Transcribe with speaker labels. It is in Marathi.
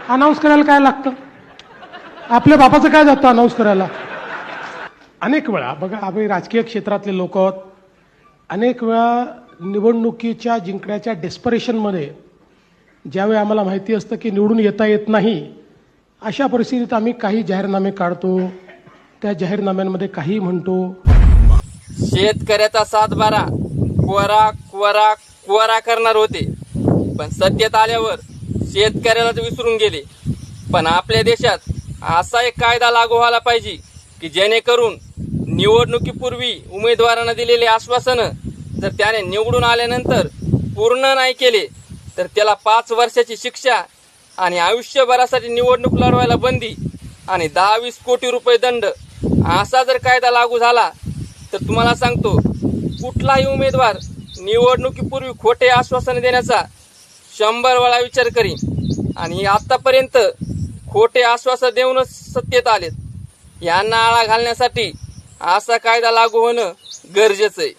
Speaker 1: अनाऊन्स करायला काय लागतं? आपल्या बापाचं काय जातं अनाऊन्स करायला? अनेक वेळा बघा, आम्ही राजकीय क्षेत्रातले लोक आहोत. अनेक वेळा निवडणुकीच्या जिंकण्याच्या डेस्परेशनमध्ये ज्यावेळी आम्हाला माहिती असतं की निवडून येता येत नाही, अशा परिस्थितीत आम्ही काही जाहीरनामे काढतो. त्या जाहीरनाम्यांमध्ये काही म्हणतो.
Speaker 2: शेतकऱ्याचा सातबारा कोरा कोरा कोरा करणार होते, पण सत्तेत आल्यावर शेतकऱ्यालाच विसरून गेले. पण आपल्या देशात असा एक कायदा लागू व्हायला पाहिजे की जेणेकरून निवडणुकीपूर्वी उमेदवारांना दिलेले आश्वासनं जर त्याने निवडून आल्यानंतर पूर्ण नाही केले तर त्याला 5 वर्षाची शिक्षा आणि आयुष्यभरासाठी निवडणूक लढवायला बंदी आणि 10-20 कोटी रुपये दंड असा जर कायदा लागू झाला तर तुम्हाला सांगतो, कुठलाही उमेदवार निवडणुकीपूर्वी खोटे आश्वासन देण्याचा 100 वेळा विचार करीन. आणि आतापर्यंत खोटे आश्वासन देऊनच सत्तेत आलेत. यांना आळा घालण्यासाठी असा कायदा लागू होणं गरजेचं आहे.